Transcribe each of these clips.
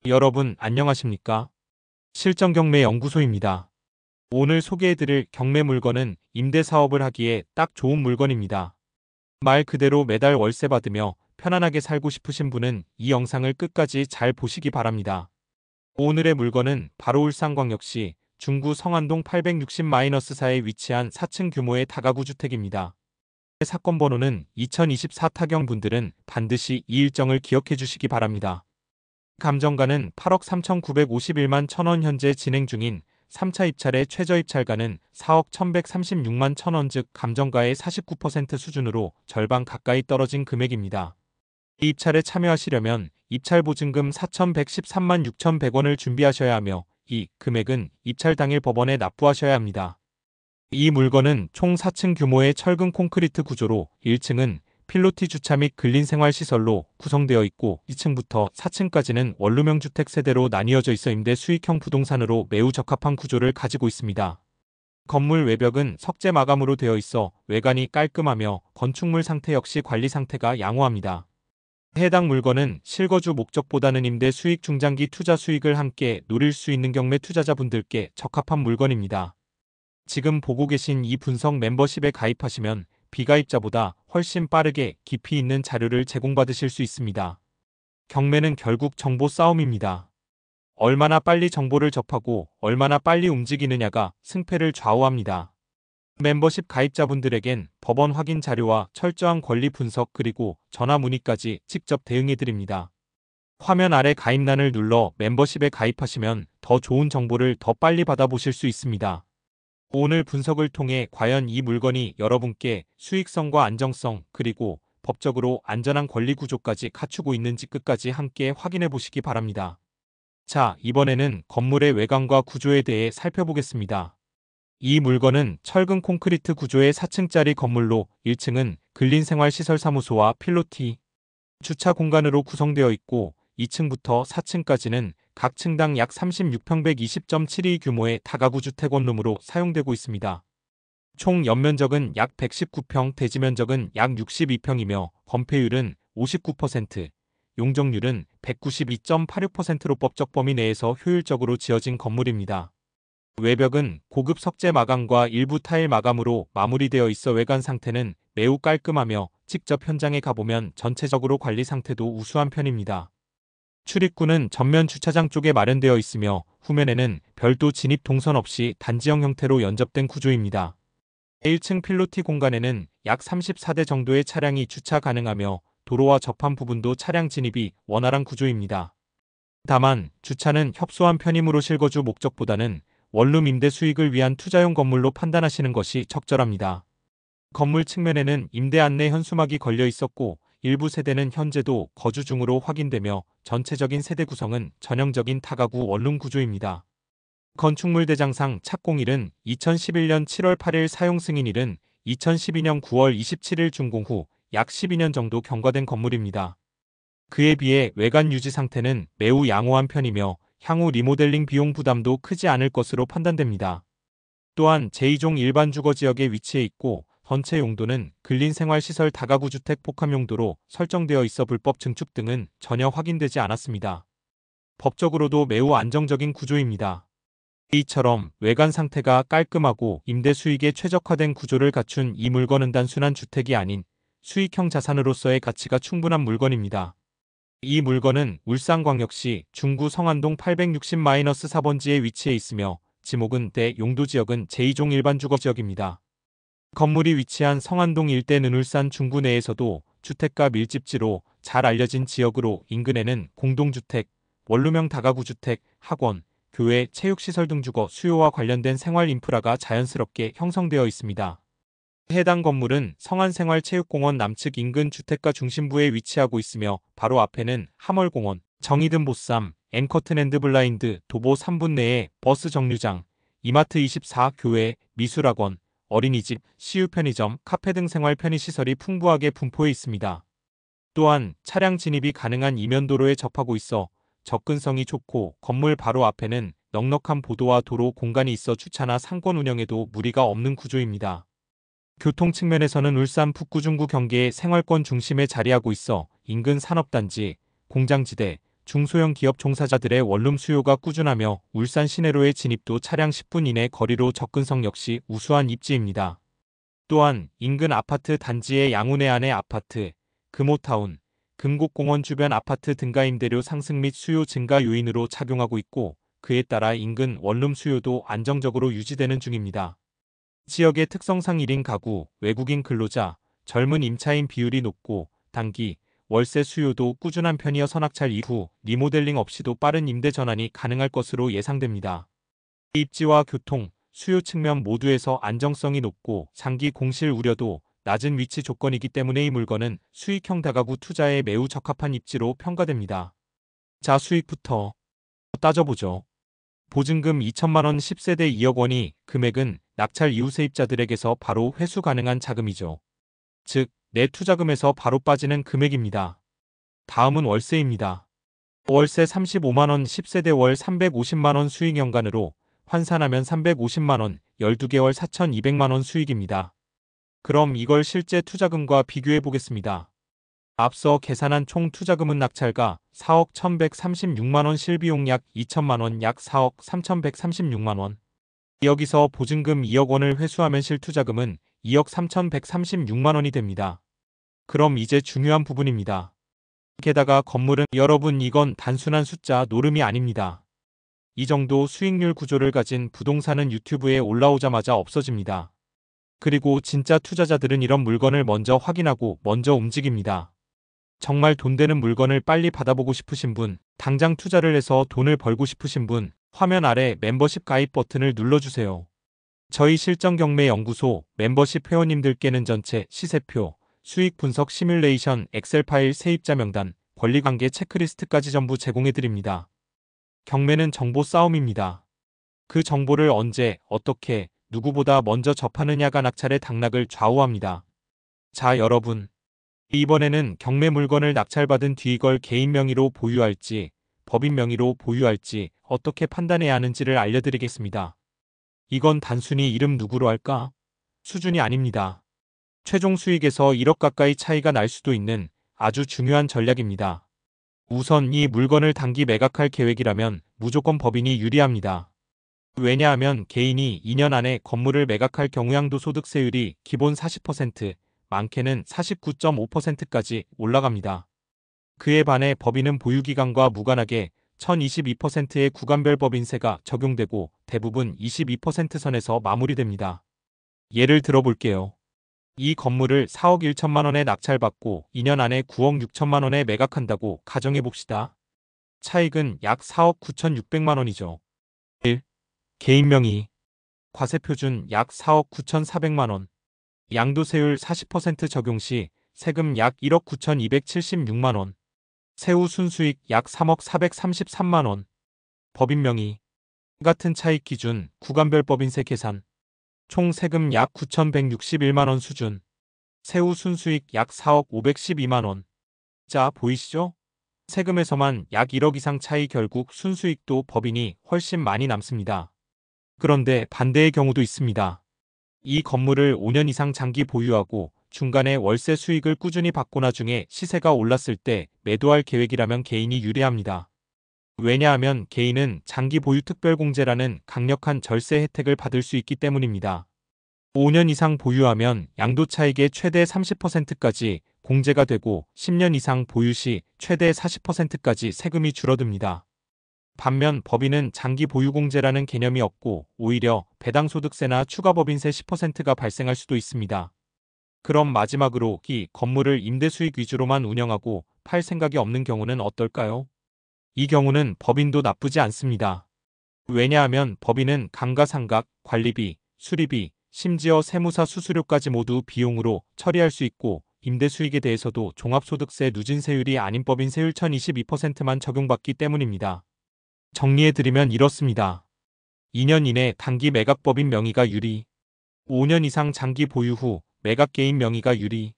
여러분 안녕하십니까? 실전경매 연구소입니다. 오늘 소개해드릴 경매 물건은 임대 사업을 하기에 딱 좋은 물건입니다. 말 그대로 매달 월세 받으며 편안하게 살고 싶으신 분은 이 영상을 끝까지 잘 보시기 바랍니다. 오늘의 물건은 바로 울산광역시 중구 성안동 860-4에 위치한 4층 규모의 다가구 주택입니다. 사건 번호는 2024 타경 분들은 반드시 이 일정을 기억해 주시기 바랍니다. 감정가는 8억 3,951만 1,000원, 현재 진행 중인 3차 입찰의 최저 입찰가는 4억 1,136만 1,000원, 즉 감정가의 49% 수준으로 절반 가까이 떨어진 금액입니다. 이 입찰에 참여하시려면 입찰 보증금 4,113만 6,100원을 준비하셔야 하며 이 금액은 입찰 당일 법원에 납부하셔야 합니다. 이 물건은 총 4층 규모의 철근 콘크리트 구조로 1층은 필로티 주차 및 근린생활시설로 구성되어 있고 2층부터 4층까지는 원룸형 주택 세대로 나뉘어져 있어 임대 수익형 부동산으로 매우 적합한 구조를 가지고 있습니다. 건물 외벽은 석재 마감으로 되어 있어 외관이 깔끔하며 건축물 상태 역시 관리 상태가 양호합니다. 해당 물건은 실거주 목적보다는 임대 수익, 중장기 투자 수익을 함께 누릴 수 있는 경매 투자자분들께 적합한 물건입니다. 지금 보고 계신 이 분석 멤버십에 가입하시면 비가입자보다 훨씬 빠르게 깊이 있는 자료를 제공받으실 수 있습니다. 경매는 결국 정보 싸움입니다. 얼마나 빨리 정보를 접하고 얼마나 빨리 움직이느냐가 승패를 좌우합니다. 멤버십 가입자분들에겐 법원 확인 자료와 철저한 권리 분석 그리고 전화 문의까지 직접 대응해드립니다. 화면 아래 가입란을 눌러 멤버십에 가입하시면 더 좋은 정보를 더 빨리 받아보실 수 있습니다. 오늘 분석을 통해 과연 이 물건이 여러분께 수익성과 안정성 그리고 법적으로 안전한 권리 구조까지 갖추고 있는지 끝까지 함께 확인해 보시기 바랍니다. 자, 이번에는 건물의 외관과 구조에 대해 살펴보겠습니다. 이 물건은 철근 콘크리트 구조의 4층짜리 건물로 1층은 근린생활시설사무소와 필로티 주차 공간으로 구성되어 있고 2층부터 4층까지는 각 층당 약 36평 120.72 규모의 다가구 주택 원룸으로 사용되고 있습니다. 총 연면적은 약 119평, 대지면적은 약 62평이며 건폐율은 59%, 용적률은 192.86%로 법적 범위 내에서 효율적으로 지어진 건물입니다. 외벽은 고급 석재 마감과 일부 타일 마감으로 마무리되어 있어 외관 상태는 매우 깔끔하며 직접 현장에 가보면 전체적으로 관리 상태도 우수한 편입니다. 출입구는 전면 주차장 쪽에 마련되어 있으며 후면에는 별도 진입 동선 없이 단지형 형태로 연접된 구조입니다. 1층 필로티 공간에는 약 34대 정도의 차량이 주차 가능하며 도로와 접한 부분도 차량 진입이 원활한 구조입니다. 다만 주차는 협소한 편이므로 실거주 목적보다는 원룸 임대 수익을 위한 투자용 건물로 판단하시는 것이 적절합니다. 건물 측면에는 임대 안내 현수막이 걸려 있었고 일부 세대는 현재도 거주 중으로 확인되며 전체적인 세대 구성은 전형적인 다가구 원룸 구조입니다. 건축물 대장상 착공일은 2011년 7월 8일, 사용 승인일은 2012년 9월 27일, 준공 후 약 12년 정도 경과된 건물입니다. 그에 비해 외관 유지 상태는 매우 양호한 편이며 향후 리모델링 비용 부담도 크지 않을 것으로 판단됩니다. 또한 제2종 일반 주거지역에 위치해 있고 전체 용도는 근린생활시설 다가구 주택 복합 용도로 설정되어 있어 불법 증축 등은 전혀 확인되지 않았습니다. 법적으로도 매우 안정적인 구조입니다. 이처럼 외관 상태가 깔끔하고 임대 수익에 최적화된 구조를 갖춘 이 물건은 단순한 주택이 아닌 수익형 자산으로서의 가치가 충분한 물건입니다. 이 물건은 울산광역시 중구 성안동 860-4번지에 위치해 있으며 지목은 대 용도지역은 제2종 일반 주거지역입니다. 건물이 위치한 성안동 일대는 울산 중구 내에서도 주택가 밀집지로 잘 알려진 지역으로 인근에는 공동주택, 원룸형 다가구 주택, 학원, 교회, 체육시설 등 주거 수요와 관련된 생활 인프라가 자연스럽게 형성되어 있습니다. 해당 건물은 성안생활체육공원 남측 인근 주택가 중심부에 위치하고 있으며 바로 앞에는 함월공원, 정이든 보쌈, 앵커튼 앤드 블라인드, 도보 3분 내에 버스 정류장, 이마트 24, 교회, 미술학원, 어린이집, CU 편의점, 카페 등 생활 편의시설이 풍부하게 분포해 있습니다. 또한 차량 진입이 가능한 이면도로에 접하고 있어 접근성이 좋고 건물 바로 앞에는 넉넉한 보도와 도로 공간이 있어 주차나 상권 운영에도 무리가 없는 구조입니다. 교통 측면에서는 울산 북구 중구 경계의 생활권 중심에 자리하고 있어 인근 산업단지, 공장지대, 중소형 기업 종사자들의 원룸 수요가 꾸준하며 울산 시내로의 진입도 차량 10분 이내 거리로 접근성 역시 우수한 입지입니다. 또한 인근 아파트 단지의 양운의 안의 아파트, 금호타운, 금곡공원 주변 아파트 등가 임대료 상승 및 수요 증가 요인으로 작용하고 있고 그에 따라 인근 원룸 수요도 안정적으로 유지되는 중입니다. 지역의 특성상 1인 가구, 외국인 근로자, 젊은 임차인 비율이 높고 단기, 월세 수요도 꾸준한 편이어 선악찰 이후 리모델링 없이도 빠른 임대 전환이 가능할 것으로 예상됩니다. 입지와 교통, 수요 측면 모두에서 안정성이 높고 장기 공실 우려도 낮은 위치 조건이기 때문에 이 물건은 수익형 다가구 투자에 매우 적합한 입지로 평가됩니다. 자, 수익부터 따져보죠. 보증금 2천만 원 10세대 2억 원이 금액은 낙찰 이후 세입자들에게서 바로 회수 가능한 자금이죠. 즉, 내 투자금에서 바로 빠지는 금액입니다. 다음은 월세입니다. 월세 35만 원 10세대 월 350만 원 수익 연간으로 환산하면 350만 원, 12개월 4,200만 원 수익입니다. 그럼 이걸 실제 투자금과 비교해 보겠습니다. 앞서 계산한 총 투자금은 낙찰가 4억 1,136만 원, 실비용 약 2천만 원, 약 4억 3,136만 원. 여기서 보증금 2억 원을 회수하면 실투자금은 2억 3,136만 원이 됩니다. 그럼 이제 중요한 부분입니다. 게다가 건물은 여러분 이건 단순한 숫자 노름이 아닙니다. 이 정도 수익률 구조를 가진 부동산은 유튜브에 올라오자마자 없어집니다. 그리고 진짜 투자자들은 이런 물건을 먼저 확인하고 먼저 움직입니다. 정말 돈 되는 물건을 빨리 받아보고 싶으신 분, 당장 투자를 해서 돈을 벌고 싶으신 분, 화면 아래 멤버십 가입 버튼을 눌러주세요. 저희 실전경매연구소 멤버십 회원님들께는 전체 시세표, 수익 분석 시뮬레이션, 엑셀 파일, 세입자 명단, 권리관계 체크리스트까지 전부 제공해드립니다. 경매는 정보 싸움입니다. 그 정보를 언제, 어떻게, 누구보다 먼저 접하느냐가 낙찰의 당락을 좌우합니다. 자, 여러분. 이번에는 경매 물건을 낙찰받은 뒤 이걸 개인 명의로 보유할지, 법인 명의로 보유할지 어떻게 판단해야 하는지를 알려드리겠습니다. 이건 단순히 이름 누구로 할까? 수준이 아닙니다. 최종 수익에서 1억 가까이 차이가 날 수도 있는 아주 중요한 전략입니다. 우선 이 물건을 단기 매각할 계획이라면 무조건 법인이 유리합니다. 왜냐하면 개인이 2년 안에 건물을 매각할 경우 양도소득세율이 기본 40%, 많게는 49.5%까지 올라갑니다. 그에 반해 법인은 보유기간과 무관하게 1022%의 구간별 법인세가 적용되고 대부분 22% 선에서 마무리됩니다. 예를 들어볼게요. 이 건물을 4억 1천만 원에 낙찰받고 2년 안에 9억 6천만 원에 매각한다고 가정해봅시다. 차익은 약 4억 9,600만 원이죠. 1. 개인 명의. 과세표준 약 4억 9,400만 원. 양도세율 40% 적용 시 세금 약 1억 9,276만 원. 세후 순수익 약 3억 433만 원. 법인 명의. 같은 차익 기준 구간별 법인세 계산. 총 세금 약 9,161만 원 수준. 세후 순수익 약 4억 512만 원. 자, 보이시죠? 세금에서만 약 1억 이상 차이 결국 순수익도 법인이 훨씬 많이 남습니다. 그런데 반대의 경우도 있습니다. 이 건물을 5년 이상 장기 보유하고 중간에 월세 수익을 꾸준히 받고 나중에 시세가 올랐을 때 매도할 계획이라면 개인이 유리합니다. 왜냐하면 개인은 장기 보유 특별공제라는 강력한 절세 혜택을 받을 수 있기 때문입니다. 5년 이상 보유하면 양도차익의 최대 30%까지 공제가 되고 10년 이상 보유 시 최대 40%까지 세금이 줄어듭니다. 반면 법인은 장기 보유 공제라는 개념이 없고 오히려 배당소득세나 추가법인세 10%가 발생할 수도 있습니다. 그럼 마지막으로 이 건물을 임대수익 위주로만 운영하고 팔 생각이 없는 경우는 어떨까요? 이 경우는 법인도 나쁘지 않습니다. 왜냐하면 법인은 감가상각, 관리비, 수리비, 심지어 세무사 수수료까지 모두 비용으로 처리할 수 있고 임대수익에 대해서도 종합소득세 누진세율이 아닌 법인세율 1022%만 적용받기 때문입니다. 정리해드리면 이렇습니다. 2년 이내 단기 매각 법인 명의가 유리. 5년 이상 장기 보유 후 매각 개인 명의가 유리.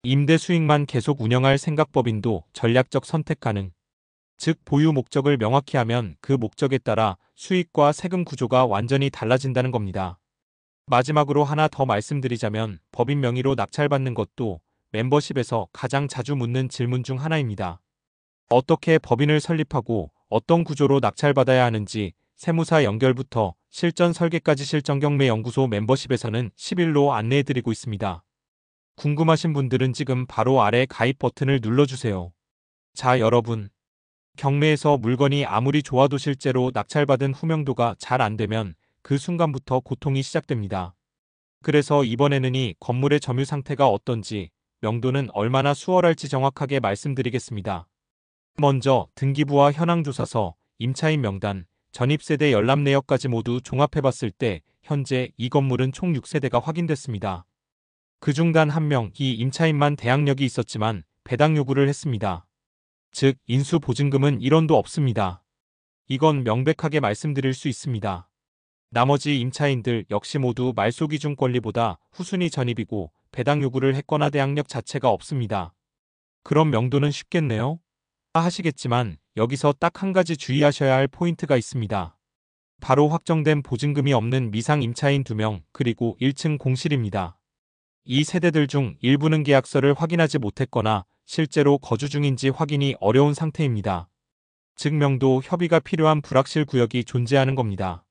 임대 수익만 계속 운영할 생각 법인도 전략적 선택 가능. 즉 보유 목적을 명확히 하면 그 목적에 따라 수익과 세금 구조가 완전히 달라진다는 겁니다. 마지막으로 하나 더 말씀드리자면 법인 명의로 낙찰받는 것도 멤버십에서 가장 자주 묻는 질문 중 하나입니다. 어떻게 법인을 설립하고 어떤 구조로 낙찰받아야 하는지 세무사 연결부터 실전 설계까지 실전경매연구소 멤버십에서는 10일로 안내해드리고 있습니다. 궁금하신 분들은 지금 바로 아래 가입 버튼을 눌러주세요. 자, 여러분. 경매에서 물건이 아무리 좋아도 실제로 낙찰받은 후 명도가 잘 안되면 그 순간부터 고통이 시작됩니다. 그래서 이번에는 이 건물의 점유 상태가 어떤지, 명도는 얼마나 수월할지 정확하게 말씀드리겠습니다. 먼저 등기부와 현황조사서, 임차인 명단, 전입세대 열람 내역까지 모두 종합해봤을 때 현재 이 건물은 총 6세대가 확인됐습니다. 그중 단 한 명, 이 임차인만 대항력이 있었지만 배당 요구를 했습니다. 즉 인수 보증금은 1원도 없습니다. 이건 명백하게 말씀드릴 수 있습니다. 나머지 임차인들 역시 모두 말소기준 권리보다 후순위 전입이고 배당 요구를 했거나 대항력 자체가 없습니다. 그럼 명도는 쉽겠네요? 하시겠지만 여기서 딱 한 가지 주의하셔야 할 포인트가 있습니다. 바로 확정된 보증금이 없는 미상 임차인 2명 그리고 1층 공실입니다. 이 세대들 중 일부는 계약서를 확인하지 못했거나 실제로 거주 중인지 확인이 어려운 상태입니다. 즉 명도 협의가 필요한 불확실 구역이 존재하는 겁니다.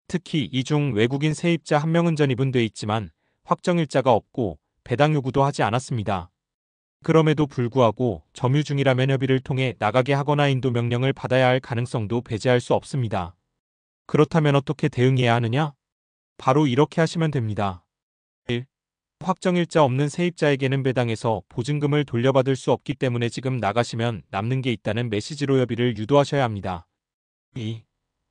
특히 이 중 외국인 세입자 1명은 전입은 돼 있지만 확정일자가 없고 배당 요구도 하지 않았습니다. 그럼에도 불구하고 점유 중이라면 협의를 통해 나가게 하거나 인도 명령을 받아야 할 가능성도 배제할 수 없습니다. 그렇다면 어떻게 대응해야 하느냐? 바로 이렇게 하시면 됩니다. 1. 확정일자 없는 세입자에게는 배당에서 보증금을 돌려받을 수 없기 때문에 지금 나가시면 남는 게 있다는 메시지로 협의를 유도하셔야 합니다. 2.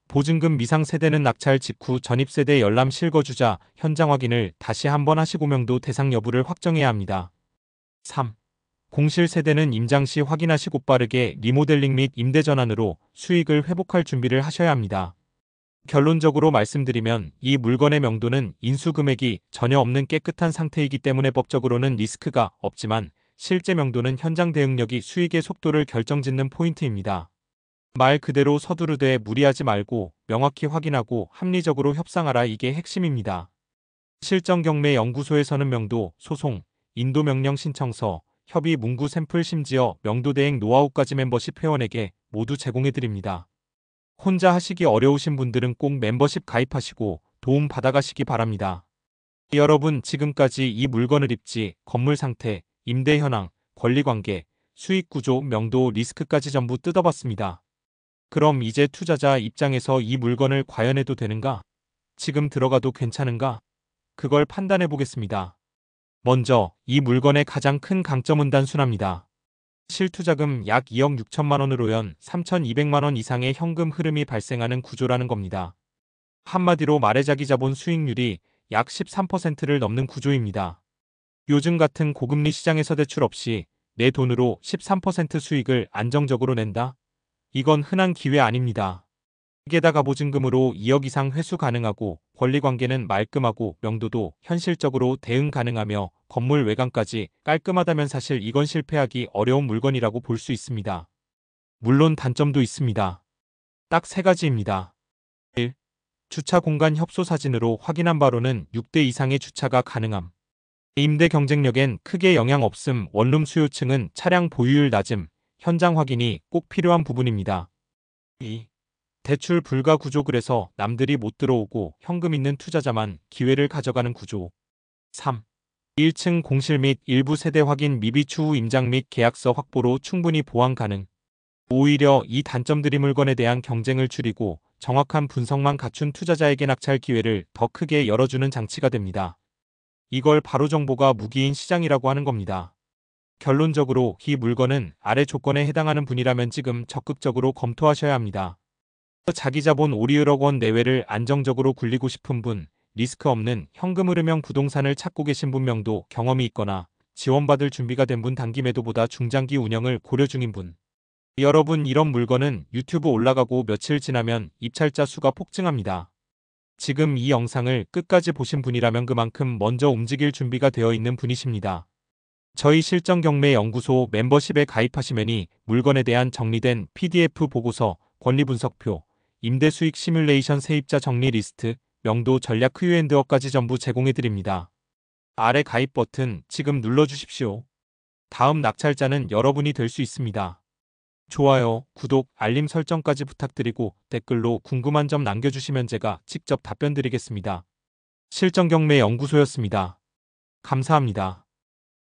보증금 미상 세대는 낙찰 직후 전입세대 열람 실거주자 현장 확인을 다시 한번 하시고 명도 대상 여부를 확정해야 합니다. 3. 공실 세대는 임장 시 확인하시고 빠르게 리모델링 및 임대 전환으로 수익을 회복할 준비를 하셔야 합니다. 결론적으로 말씀드리면 이 물건의 명도는 인수 금액이 전혀 없는 깨끗한 상태이기 때문에 법적으로는 리스크가 없지만 실제 명도는 현장 대응력이 수익의 속도를 결정짓는 포인트입니다. 말 그대로 서두르되 무리하지 말고 명확히 확인하고 합리적으로 협상하라, 이게 핵심입니다. 실전경매연구소에서는 명도, 소송, 인도명령 신청서, 협의 문구 샘플 심지어 명도 대행 노하우까지 멤버십 회원에게 모두 제공해드립니다. 혼자 하시기 어려우신 분들은 꼭 멤버십 가입하시고 도움 받아가시기 바랍니다. 여러분, 지금까지 이 물건을 입지, 건물 상태, 임대 현황, 권리관계, 수익구조, 명도, 리스크까지 전부 뜯어봤습니다. 그럼 이제 투자자 입장에서 이 물건을 과연 해도 되는가? 지금 들어가도 괜찮은가? 그걸 판단해 보겠습니다. 먼저 이 물건의 가장 큰 강점은 단순합니다. 실투자금 약 2억 6천만 원으로 연 3,200만 원 이상의 현금 흐름이 발생하는 구조라는 겁니다. 한마디로 말해 자기 자본 수익률이 약 13%를 넘는 구조입니다. 요즘 같은 고금리 시장에서 대출 없이 내 돈으로 13% 수익을 안정적으로 낸다? 이건 흔한 기회 아닙니다. 게다가 보증금으로 2억 이상 회수 가능하고 권리관계는 말끔하고 명도도 현실적으로 대응 가능하며 건물 외관까지 깔끔하다면 사실 이건 실패하기 어려운 물건이라고 볼 수 있습니다. 물론 단점도 있습니다. 딱 3가지입니다. 1. 주차 공간 협소 사진으로 확인한 바로는 6대 이상의 주차가 가능함. 임대 경쟁력엔 크게 영향 없음. 원룸 수요층은 차량 보유율 낮음. 현장 확인이 꼭 필요한 부분입니다. 2. 대출 불가 구조, 그래서 남들이 못 들어오고 현금 있는 투자자만 기회를 가져가는 구조. 3. 1층 공실 및 일부 세대 확인 미비 추후 임장 및 계약서 확보로 충분히 보완 가능. 오히려 이 단점들이 물건에 대한 경쟁을 줄이고 정확한 분석만 갖춘 투자자에게 낙찰 기회를 더 크게 열어주는 장치가 됩니다. 이걸 바로 정보가 무기인 시장이라고 하는 겁니다. 결론적으로 이 물건은 아래 조건에 해당하는 분이라면 지금 적극적으로 검토하셔야 합니다. 자기 자본 5, 1억 원 내외를 안정적으로 굴리고 싶은 분, 리스크 없는 현금 흐름형 부동산을 찾고 계신 분, 명도 경험이 있거나 지원받을 준비가 된 분, 단기 매도보다 중장기 운영을 고려 중인 분. 여러분, 이런 물건은 유튜브 올라가고 며칠 지나면 입찰자 수가 폭증합니다. 지금 이 영상을 끝까지 보신 분이라면 그만큼 먼저 움직일 준비가 되어 있는 분이십니다. 저희 실전경매연구소 멤버십에 가입하시면이 물건에 대한 정리된 PDF 보고서, 권리분석표, 임대수익 시뮬레이션, 세입자 정리 리스트, 명도 전략 Q&A까지 전부 제공해드립니다. 아래 가입 버튼 지금 눌러주십시오. 다음 낙찰자는 여러분이 될 수 있습니다. 좋아요, 구독, 알림 설정까지 부탁드리고 댓글로 궁금한 점 남겨주시면 제가 직접 답변 드리겠습니다. 실전경매연구소였습니다. 감사합니다.